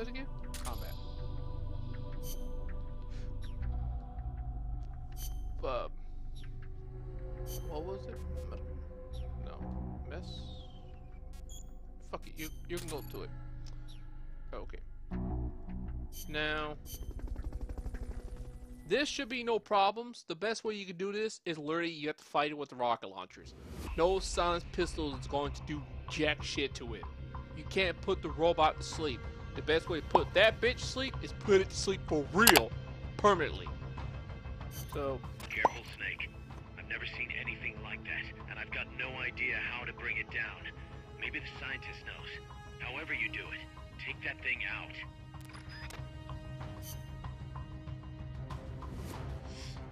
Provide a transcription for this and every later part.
it again? Combat. What was it? No. Mess? Fuck it, you can go to it. Okay. Now, this should be no problems. The best way you can do this is literally you have to fight it with the rocket launchers. No silenced pistol is going to do jack shit to it. You can't put the robot to sleep. The best way to put that bitch to sleep is put it to sleep for real. Permanently. So... Careful, Snake. I've never seen anything like that, and I've got no idea how to bring it down. Maybe the scientist knows. However you do it, take that thing out.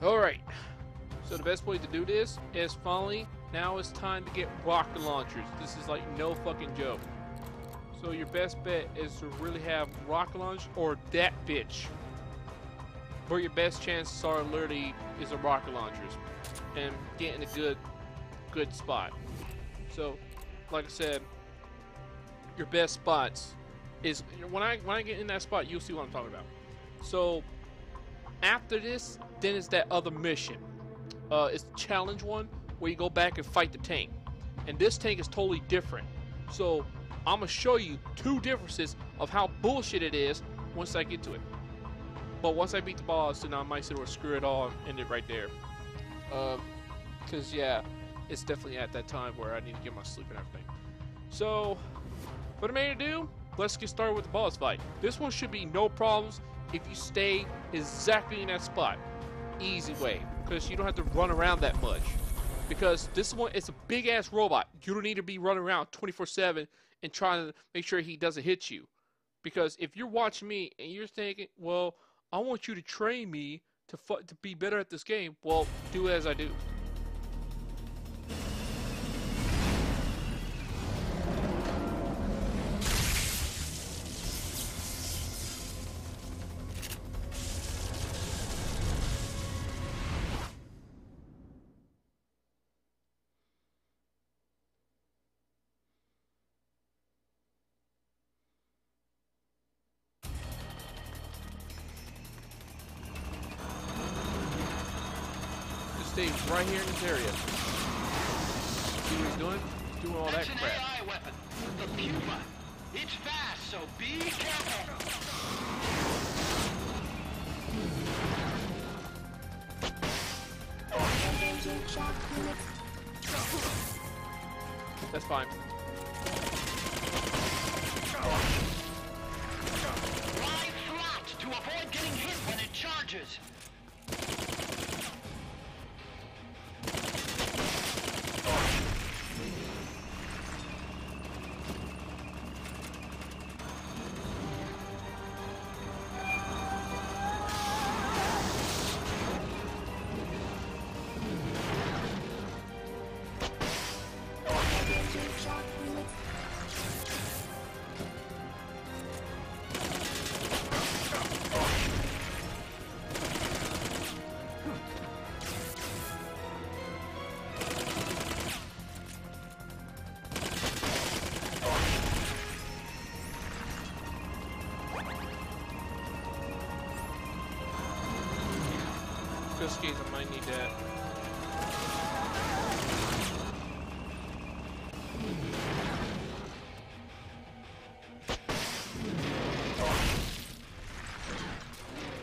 Alright. So the best way to do this is finally, now it's time to get rocket launchers. This is like no fucking joke. So your best bet is to really have rocket launch or that bitch. Where your best chances are literally is the rocket launchers. And getting a good spot. So, like I said, your best spots is when I get in that spot, you'll see what I'm talking about. So after this, then it's that other mission. It's the challenge one where you go back and fight the tank. And this tank is totally different. So I'm gonna show you two differences of how bullshit it is once I get to it. But once I beat the boss, then I might sort of screw it all and end it right there. Cause yeah, it's definitely at that time where I need to get my sleep and everything. So, what am I gonna do? Let's get started with the boss fight. This one should be no problems if you stay exactly in that spot. Easy way, because you don't have to run around that much. Because this one, it's a big ass robot. You don't need to be running around 24/7 and trying to make sure he doesn't hit you. Because if you're watching me and you're thinking, well, I want you to train me to be better at this game, well, do as I do. Stay right here in this area. See what he's doing? He's doing all that crap. That's an AI weapon. The Puma. It's fast, so be careful. That's fine. Lie flat to avoid getting hit when it charges. Just in case I might need that.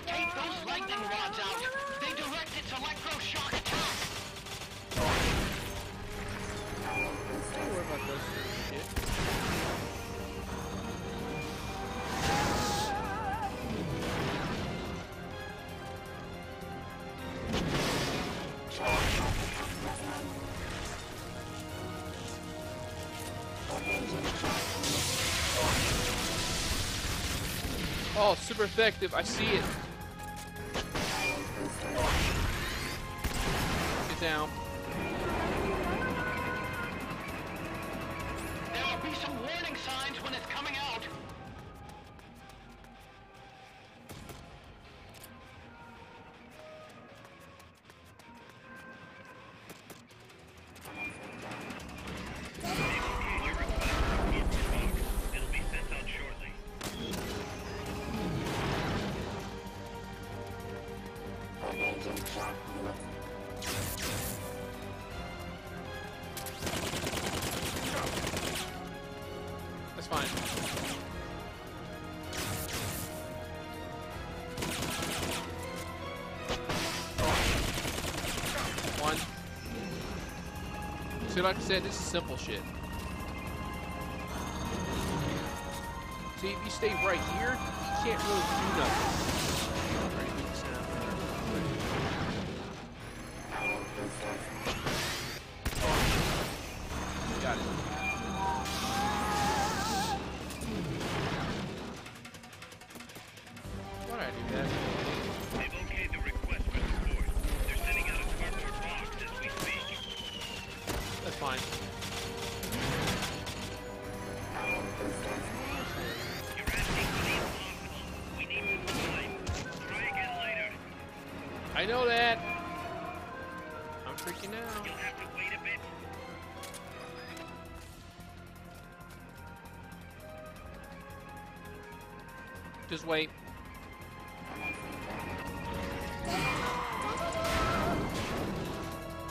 Take those lightning rods out. They direct its electroshock attack. Don't worry about this shit. Oh, super effective. I see it. Get down. There will be some warning signs when it's coming out. That's fine. One. See, like I said, this is simple shit. See, if you stay right here, you can't really do nothing. Got it. Why'd I do that? They've okayed the request for support. They're sending out a cardboard box as we speak. That's fine. You're asking for the impossible. We need some time. Try again later. I know that. I'm freaking out. You'll have to wait a bit. Just wait.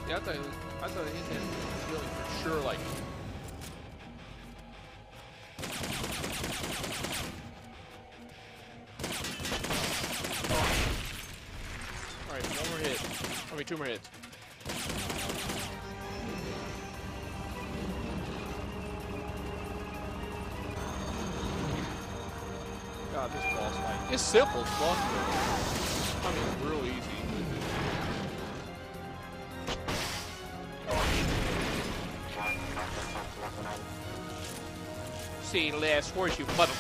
Yeah, I thought his hand was really for sure like. Alright, one more hit. I mean, two more hits. God, this boss fight. It's simple as fuck, though. I mean, it's real easy. See, last horse, you mother.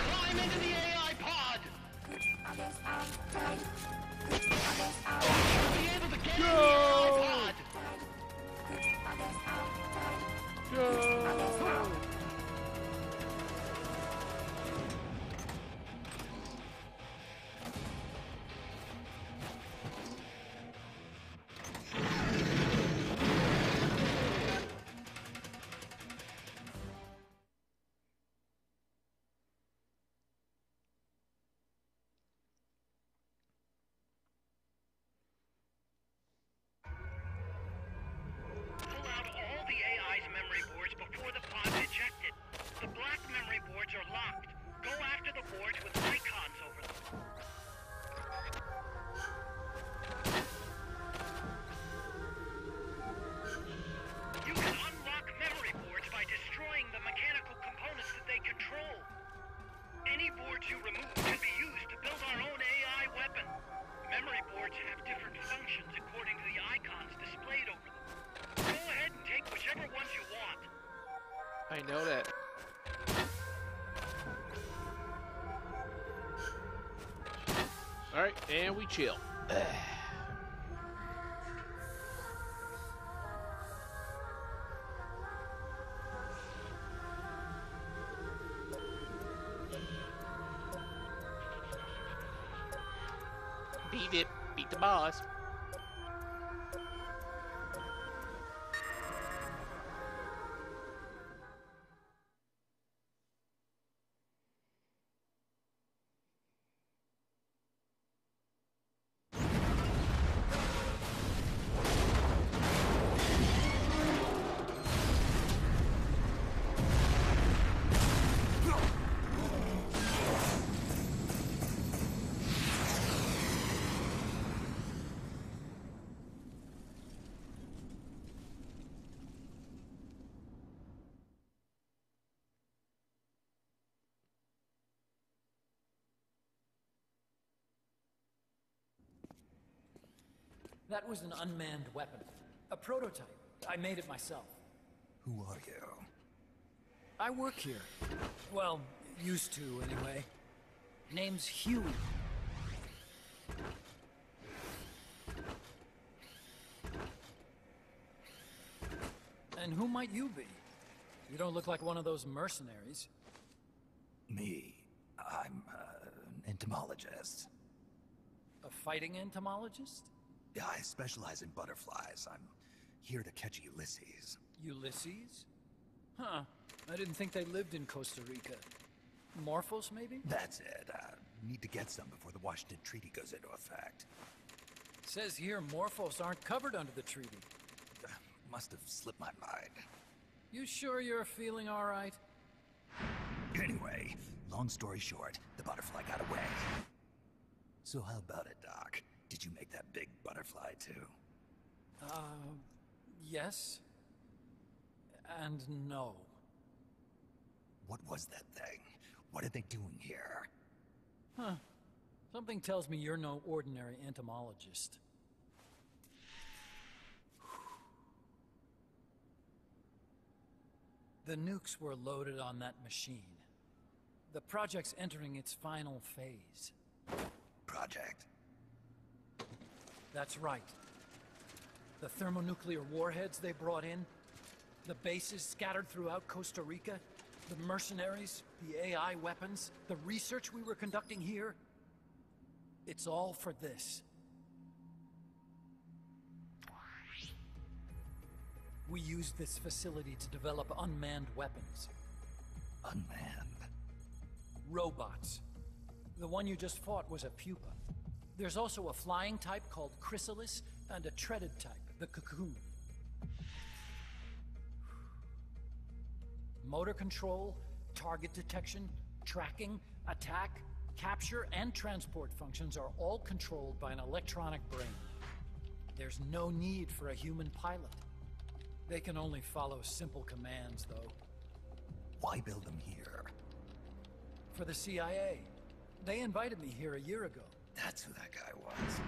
Climb into the AI pod! Be able to get in the AI pod! Go! Pull out all the AI's memory boards before the pod's ejected. The black memory boards are locked. Go after the boards with icons over them. You can unlock memory boards by destroying the mechanical components that they control. Any boards you remove can be used to build our own AI weapon. Memory boards have different functions according to the icons displayed over them. Go ahead and take whichever ones you want. I know that. Alright, and we chill. Beat it. Beat the boss. That was an unmanned weapon. A prototype. I made it myself. Who are you? I work here. Well, used to, anyway. Name's Huey. And who might you be? You don't look like one of those mercenaries. Me. I'm an entomologist. A fighting entomologist? Yeah, I specialize in butterflies. I'm here to catch Ulysses. Ulysses? Huh. I didn't think they lived in Costa Rica. Morphos, maybe? That's it. Need to get some before the Washington Treaty goes into effect. Says here Morphos aren't covered under the treaty. Must have slipped my mind. You sure you're feeling all right? Anyway, long story short, the butterfly got away. So how about it, Doc? Did you make that big butterfly too? Yes. And no. What was that thing? What are they doing here? Huh. Something tells me you're no ordinary entomologist. The nukes were loaded on that machine. The project's entering its final phase. Project? That's right. The thermonuclear warheads they brought in, the bases scattered throughout Costa Rica, the mercenaries, the AI weapons, the research we were conducting here. It's all for this. We used this facility to develop unmanned weapons. Unmanned? Robots. The one you just fought was a pupa. There's also a flying type called Chrysalis, and a treaded type, the Cocoon. Motor control, target detection, tracking, attack, capture, and transport functions are all controlled by an electronic brain. There's no need for a human pilot. They can only follow simple commands, though. Why build them here? For the CIA. They invited me here a year ago. That's who that guy was.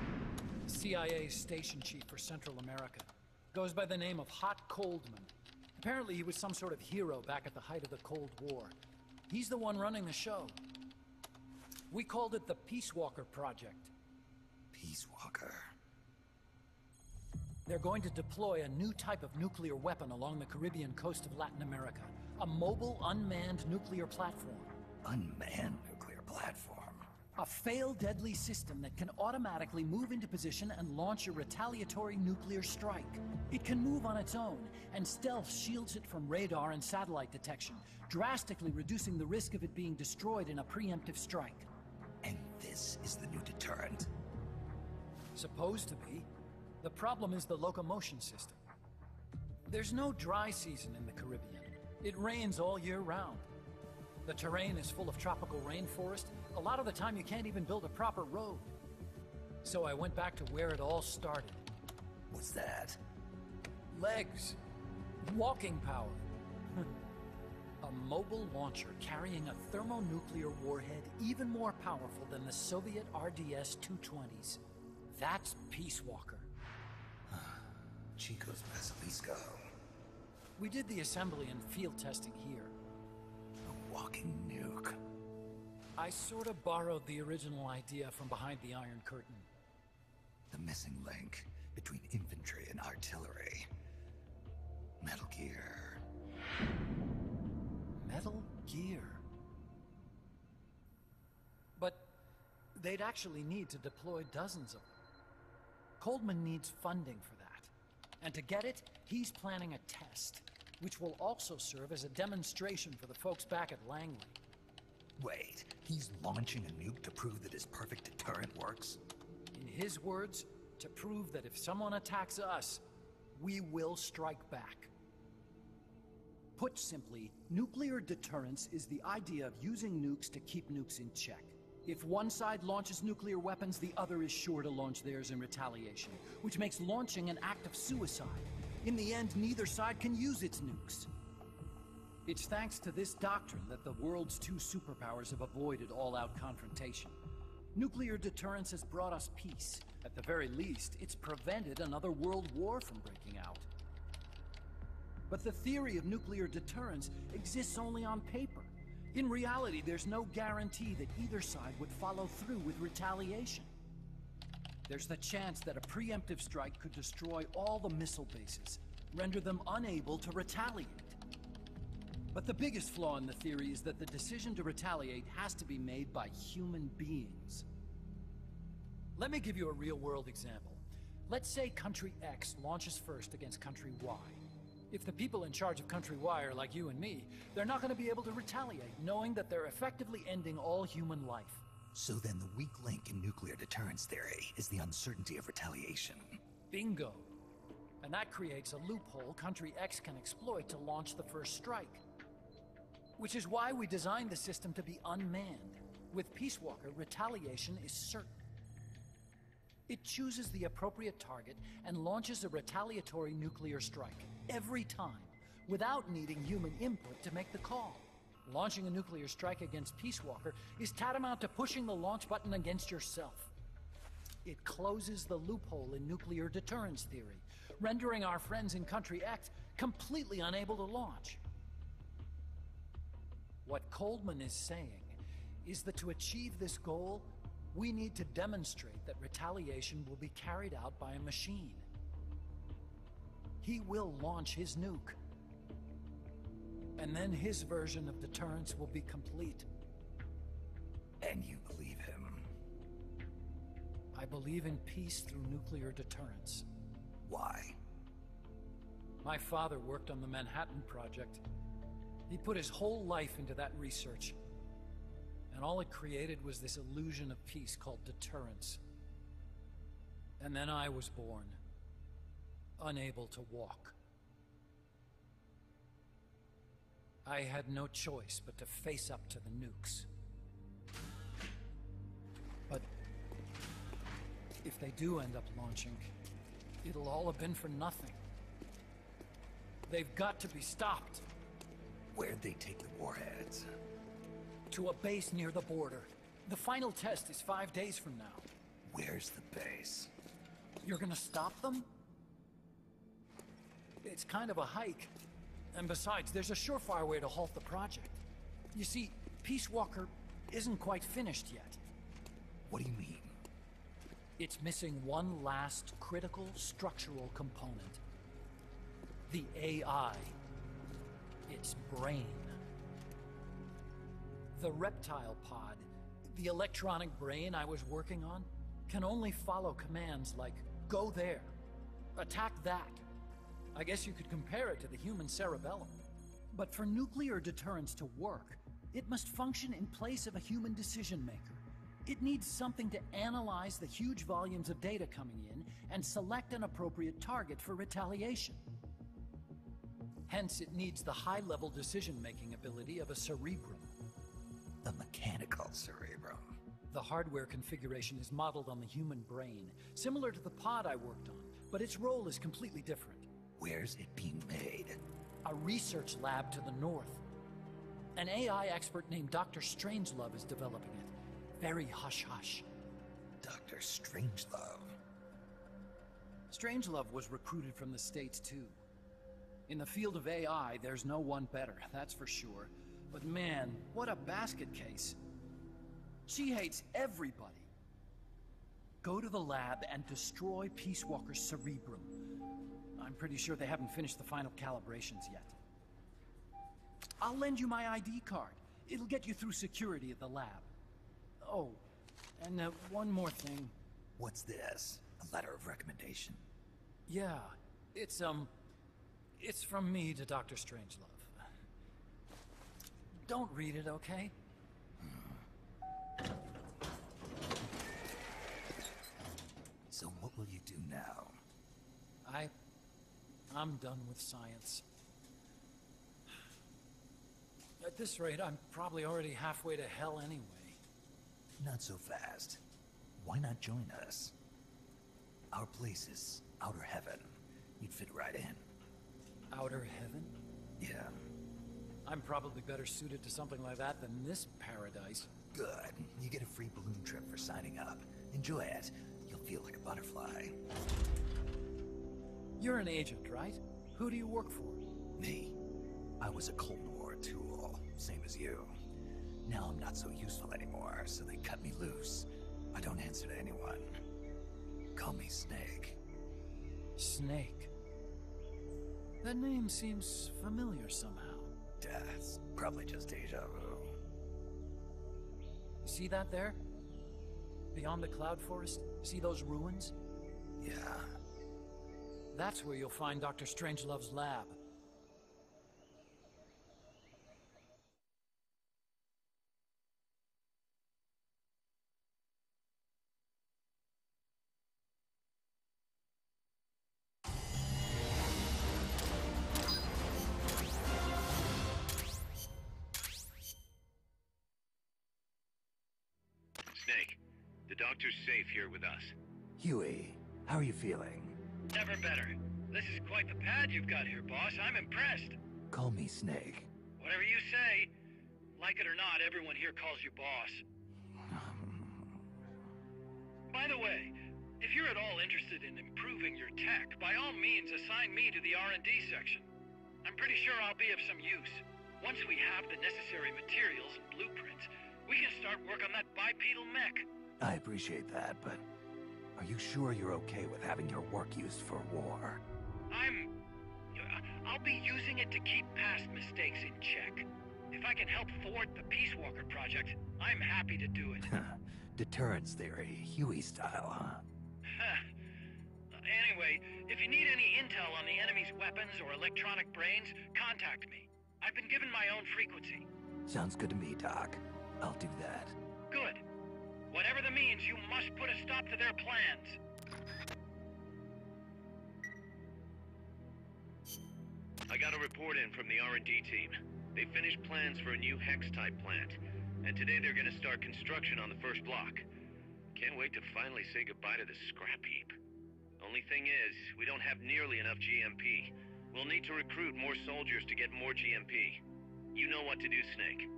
CIA's station chief for Central America. Goes by the name of Hot Coldman. Apparently he was some sort of hero back at the height of the Cold War. He's the one running the show. We called it the Peace Walker Project. Peace Walker. They're going to deploy a new type of nuclear weapon along the Caribbean coast of Latin America. A mobile, unmanned nuclear platform. Unmanned nuclear platform? A fail-deadly system that can automatically move into position and launch a retaliatory nuclear strike. It can move on its own, and stealth shields it from radar and satellite detection, drastically reducing the risk of it being destroyed in a preemptive strike. And this is the new deterrent? Supposed to be. The problem is the locomotion system. There's no dry season in the Caribbean. It rains all year round. The terrain is full of tropical rainforest. A lot of the time you can't even build a proper road. So I went back to where it all started. What's that? Legs. Walking power. A mobile launcher carrying a thermonuclear warhead even more powerful than the Soviet RDS-220s. That's Peace Walker. Chico's Basilisco. We did the assembly and field testing here. A walking nuke. I sort of borrowed the original idea from behind the Iron Curtain. The missing link between infantry and artillery. Metal Gear. Metal Gear. But they'd actually need to deploy dozens of them. Coldman needs funding for that. And to get it, he's planning a test, which will also serve as a demonstration for the folks back at Langley. Wait, he's launching a nuke to prove that his perfect deterrent works? In his words, to prove that if someone attacks us, we will strike back. Put simply, nuclear deterrence is the idea of using nukes to keep nukes in check. If one side launches nuclear weapons, the other is sure to launch theirs in retaliation, which makes launching an act of suicide. In the end, neither side can use its nukes. It's thanks to this doctrine that the world's two superpowers have avoided all-out confrontation. Nuclear deterrence has brought us peace. At the very least, it's prevented another world war from breaking out. But the theory of nuclear deterrence exists only on paper. In reality, there's no guarantee that either side would follow through with retaliation. There's the chance that a preemptive strike could destroy all the missile bases, render them unable to retaliate. But the biggest flaw in the theory is that the decision to retaliate has to be made by human beings. Let me give you a real-world example. Let's say Country X launches first against Country Y. If the people in charge of Country Y are like you and me, they're not going to be able to retaliate, knowing that they're effectively ending all human life. So then the weak link in nuclear deterrence theory is the uncertainty of retaliation. Bingo. And that creates a loophole Country X can exploit to launch the first strike. Which is why we designed the system to be unmanned. With Peace Walker, retaliation is certain. It chooses the appropriate target and launches a retaliatory nuclear strike every time, without needing human input to make the call. Launching a nuclear strike against Peace Walker is tantamount to pushing the launch button against yourself. It closes the loophole in nuclear deterrence theory, rendering our friends in Country X completely unable to launch. What Coldman is saying is that to achieve this goal, we need to demonstrate that retaliation will be carried out by a machine. He will launch his nuke. And then his version of deterrence will be complete. And you believe him? I believe in peace through nuclear deterrence. Why? My father worked on the Manhattan Project. He put his whole life into that research. And all it created was this illusion of peace called deterrence. And then I was born, unable to walk. I had no choice but to face up to the nukes. But if they do end up launching, it'll all have been for nothing. They've got to be stopped. Where'd they take the warheads? To a base near the border. The final test is 5 days from now. Where's the base? You're gonna stop them? It's kind of a hike. And besides, there's a surefire way to halt the project. You see, Peace Walker isn't quite finished yet. What do you mean? It's missing one last critical structural component. The AI. Its brain. The reptile pod, the electronic brain I was working on, can only follow commands like, go there, attack that. I guess you could compare it to the human cerebellum. But for nuclear deterrence to work, it must function in place of a human decision maker. It needs something to analyze the huge volumes of data coming in and select an appropriate target for retaliation. Hence, it needs the high-level decision-making ability of a cerebrum. A mechanical cerebrum. The hardware configuration is modeled on the human brain, similar to the pod I worked on, but its role is completely different. Where's it being made? A research lab to the north. An AI expert named Dr. Strangelove is developing it. Very hush-hush. Dr. Strangelove. Strangelove was recruited from the States, too. In the field of AI, there's no one better, that's for sure. But man, what a basket case. She hates everybody. Go to the lab and destroy Peace Walker's cerebrum. I'm pretty sure they haven't finished the final calibrations yet. I'll lend you my ID card. It'll get you through security at the lab. Oh, and one more thing. What's this? A letter of recommendation? Yeah, it's from me to Dr. Strangelove. Don't read it, okay? So what will you do now? I'm done with science. At this rate, I'm probably already halfway to hell anyway. Not so fast. Why not join us? Our place is outer heaven. You'd fit right in. Outer heaven? Yeah. I'm probably better suited to something like that than this paradise. Good. You get a free balloon trip for signing up. Enjoy it. You'll feel like a butterfly. You're an agent, right? Who do you work for? Me? I was a Cold War tool, same as you. Now I'm not so useful anymore, so they cut me loose. I don't answer to anyone. Call me Snake. Snake? That name seems familiar somehow. Death. Probably just deja vu. See that there? Beyond the cloud forest? See those ruins? Yeah. That's where you'll find Dr. Strangelove's lab. Snake. The doctor's safe here with us. Huey, how are you feeling? Never better. This is quite the pad you've got here, boss. I'm impressed. Call me Snake. Whatever you say. Like it or not, everyone here calls you boss. By the way, if you're at all interested in improving your tech, by all means assign me to the R&D section. I'm pretty sure I'll be of some use. Once we have the necessary materials and blueprints, we can start work on that bipedal mech. I appreciate that, but are you sure you're okay with having your work used for war? I'll be using it to keep past mistakes in check. If I can help thwart the Peace Walker project, I'm happy to do it. Deterrence theory, Huey style, huh? Anyway, if you need any intel on the enemy's weapons or electronic brains, contact me. I've been given my own frequency. Sounds good to me, Doc. I'll do that. Good. Whatever the means, you must put a stop to their plans. I got a report in from the R&D team. They finished plans for a new Hex-type plant, and today they're gonna start construction on the first block. Can't wait to finally say goodbye to the scrap heap. Only thing is, we don't have nearly enough GMP. We'll need to recruit more soldiers to get more GMP. You know what to do, Snake.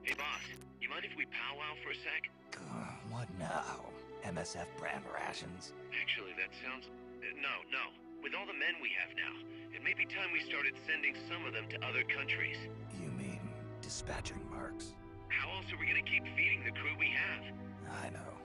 Hey, boss, you mind if we powwow for a sec? What now? MSF brand rations? Actually, that sounds... No. With all the men we have now, it may be time we started sending some of them to other countries. You mean dispatching marks? How else are we gonna keep feeding the crew we have? I know.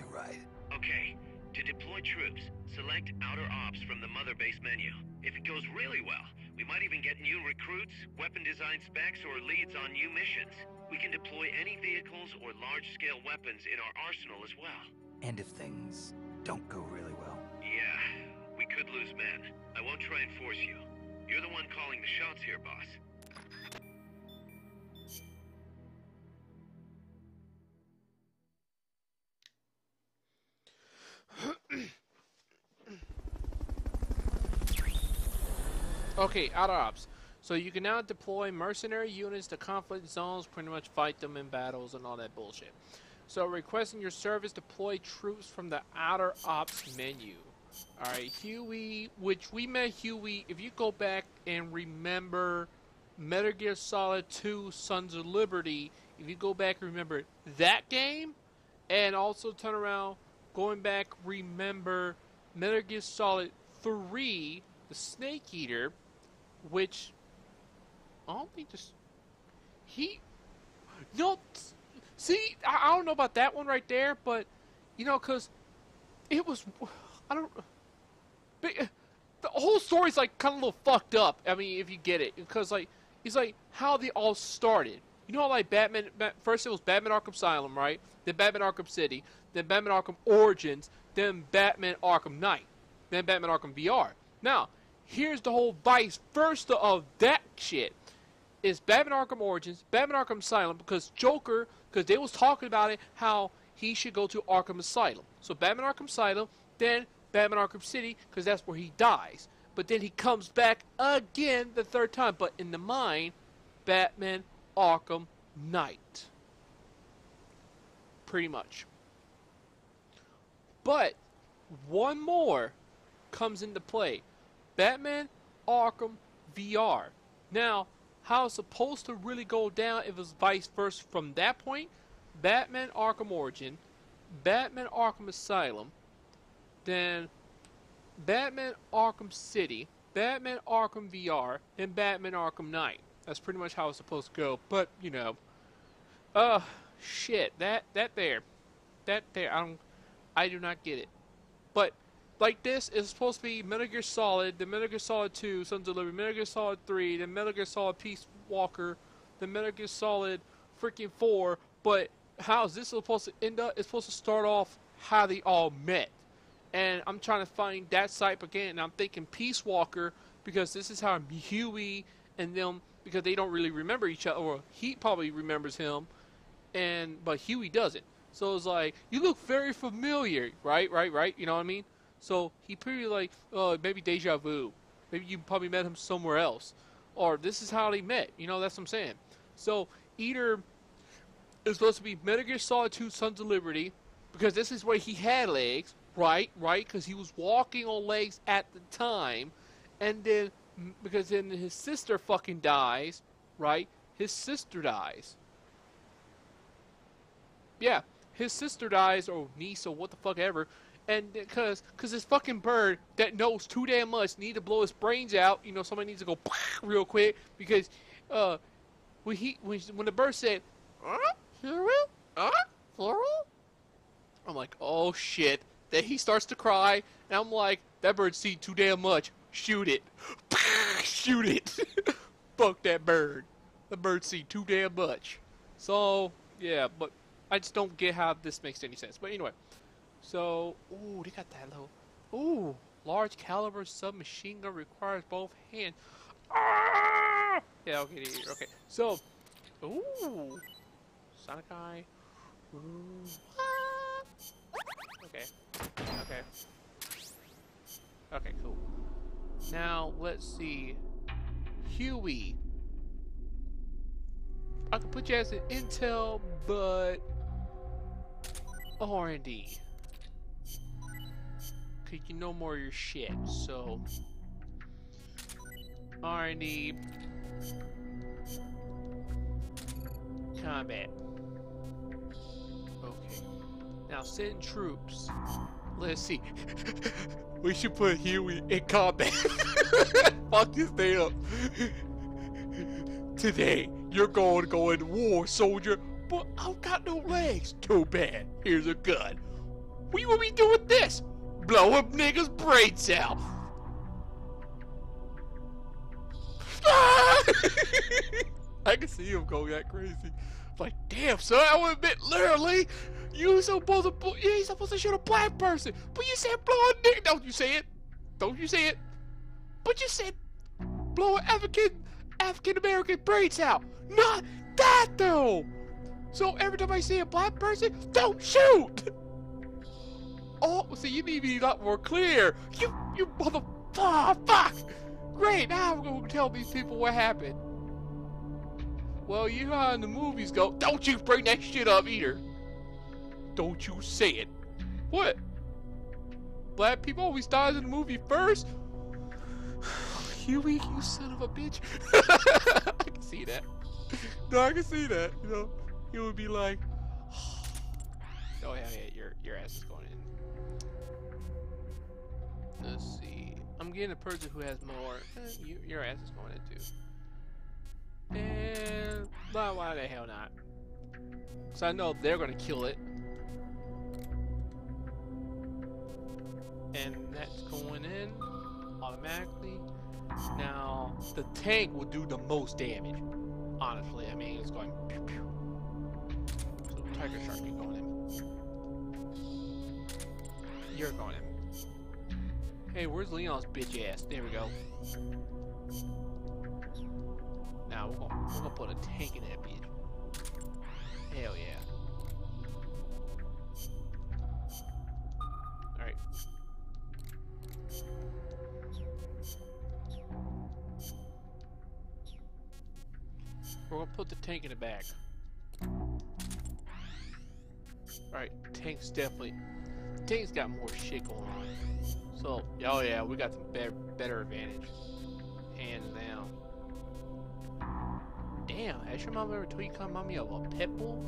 You're right. Okay, to deploy troops, select Outer Ops from the Mother Base menu. If it goes really well, we might even get new recruits, weapon design specs, or leads on new missions. We can deploy any vehicles or large-scale weapons in our arsenal as well. And if things don't go really well? Yeah, we could lose men. I won't try and force you. You're the one calling the shots here, boss. Okay, Outer Ops. So you can now deploy mercenary units to conflict zones, pretty much fight them in battles and all that bullshit. So requesting your service, deploy troops from the Outer Ops menu. Alright, Huey, which we met Huey, if you go back and remember Metal Gear Solid 2 Sons of Liberty, if you go back and remember that game, and also turn around, going back, remember Metal Gear Solid 3, the Snake Eater, which I don't think this see, I don't know about that one right there, but you know, cause it was, I don't, the whole story's like kind of a little fucked up. I mean, if you get it, because like it's like how they all started. You know, like Batman. First it was Batman Arkham Asylum, right? Then Batman Arkham City. Then Batman Arkham Origins. Then Batman Arkham Knight. Then Batman Arkham VR. Now, here's the whole vice versa of that shit. Is Batman Arkham Origins, Batman Arkham Asylum, because Joker, because they was talking about it, how he should go to Arkham Asylum. So Batman Arkham Asylum, then Batman Arkham City, because that's where he dies. But then he comes back again the third time, but in the mind, Batman Arkham Knight. Pretty much. But one more comes into play. Batman Arkham VR. Now, how it's supposed to really go down if it's vice versa from that point, Batman Arkham Origin, Batman Arkham Asylum, then Batman Arkham City, Batman Arkham VR, and Batman Arkham Knight. That's pretty much how it's supposed to go. But, you know, shit, that there, I do not get it. But like this is supposed to be Metal Gear Solid, then Metal Gear Solid 2, Sons of Liberty, Metal Gear Solid 3, then Metal Gear Solid Peace Walker, then Metal Gear Solid freaking 4. But how is this supposed to end up? It's supposed to start off how they all met. And I'm trying to find that site again, and I'm thinking Peace Walker, because this is how Huey and them, because they don't really remember each other, or he probably remembers him, but Huey doesn't. So it's like, you look very familiar, right, you know what I mean? So he pretty like, maybe deja vu. Maybe you probably met him somewhere else. Or this is how they met, you know, that's what I'm saying. So either It's supposed to be Metal Gear Solid 2 Sons of Liberty, because this is where he had legs, right? Because he was walking on legs at the time, and then, because then his sister fucking dies, right? His sister dies. Yeah, his sister dies, or niece, or what the fuck ever, and because this fucking bird that knows too damn much need to blow his brains out, you know, somebody needs to go real quick, because when the bird said, plural? I'm like, oh shit. Then he starts to cry, and I'm like, that bird's seen too damn much. Shoot it. Shoot it. Fuck that bird. The bird's seen too damn much. So, yeah, but I just don't get how this makes any sense. But anyway, so, ooh, they got that little, ooh, large caliber submachine gun requires both hands. Ah! Yeah, okay, okay. So, ooh, Sonic Eye. Ooh. Okay. Okay. Okay, cool. Now, let's see. Huey. I can put you as an intel, but R&D. Cause you know more of your shit, so R&D. Combat. Okay. Now send troops. Let's see. We should put Huey in combat. Fuck this thing up. Today, you're going to go into war, soldier. But I've got no legs. Too bad. Here's a gun. What you want me to do with this? Blow up niggas' brains out. I can see him going that crazy. Like, damn, son, I would admit, literally, you ain't supposed to shoot a black person, but you said blow a nigga. Don't you say it? Don't you say it? But you said blow an African American brains out. Not that though. So every time I see a black person, don't shoot. Oh, see, you need to be a lot more clear. You fuck. Great, now I'm gonna tell these people what happened. Well, you know how in the movies go. Don't you bring that shit up either. Don't you say it. What? Black people always dies in the movie first? Huey, you son of a bitch. I can see that. No, I can see that. You know, he would be like, oh yeah, your ass is going in. Let's see. I'm getting a person who has more. Your ass is going in too. And why the hell not? Because I know they're gonna kill it. And that's going in automatically. Now the tank will do the most damage. Honestly, I mean it's going pew pew. So Tiger Shark, you're going in. You're going in. Hey, where's Leon's bitch ass? There we go. Now we're gonna put a tank in that bitch. Hell yeah. Alright. We're gonna put the tank in the back. Alright, tank's definitely. Tank's got more shit going on. So, oh yeah, we got the better advantage. Hands down. Damn, has your mom ever told you kind of remind me of a pit bull?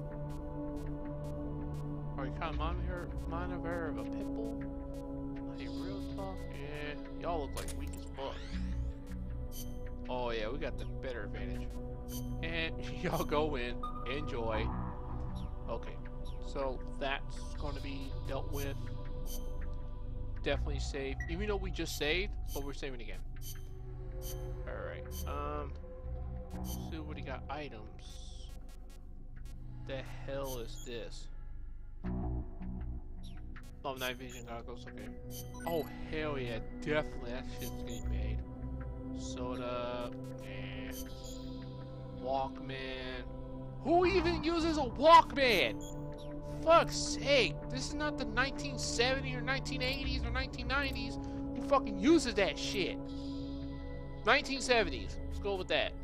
Or you kind of remind her of a pit bull? Like real talk? Yeah, y'all look like weak as fuck. Oh yeah, we got the better advantage. And y'all go in, enjoy. Okay, so that's going to be dealt with. Definitely save, even though we just saved, but we're saving again. Alright, let's see what he got. Items. The hell is this? Oh, night vision goggles, okay. Oh, hell yeah, definitely, that shit's getting made. Soda, eh. Walkman. Who even uses a Walkman? Fuck's sake, this is not the 1970s or 1980s or 1990s. Who fucking uses that shit? 1970s. Let's go with that.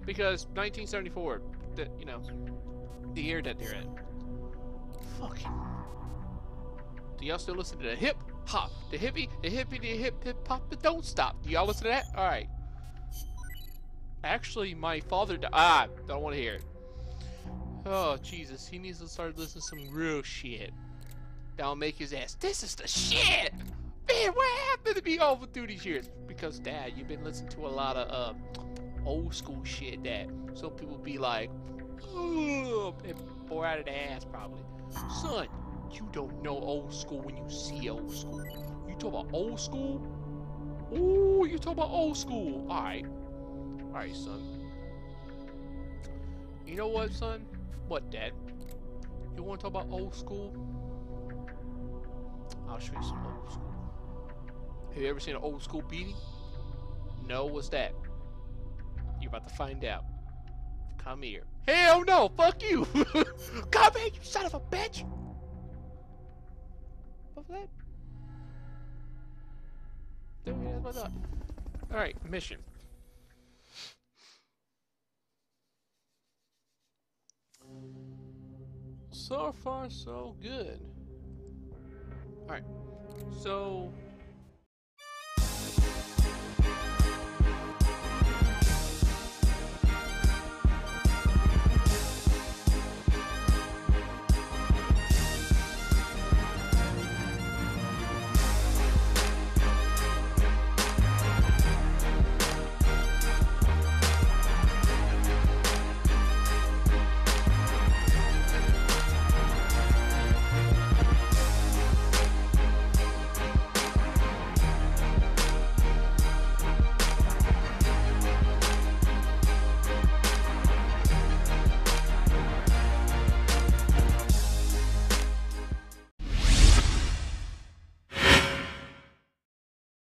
Because 1974, you know, the air that they're in. Fucking. Do y'all still listen to the hip hop, the hippie, the hip hop, but don't stop? Do y'all listen to that? All right. Actually, my father. Don't want to hear it. Oh Jesus, he needs to start listening to some real shit. That'll make his ass. This is the shit. Man, what happened to me over through these years? Because Dad, you've been listening to a lot of old school shit that some people be like, ugh, and bore out of the ass probably. Son, you don't know old school when you see old school. You talk about old school? Ooh, you talk about old school. Alright, son. You know what, son? What, Dad? You want to talk about old school? I'll show you some old school. Have you ever seen an old school beating? No, what's that? You're about to find out. Come here. Hell no! Fuck you! Come here, you son of a bitch! What was that? Alright, mission. So far, so good. Alright, so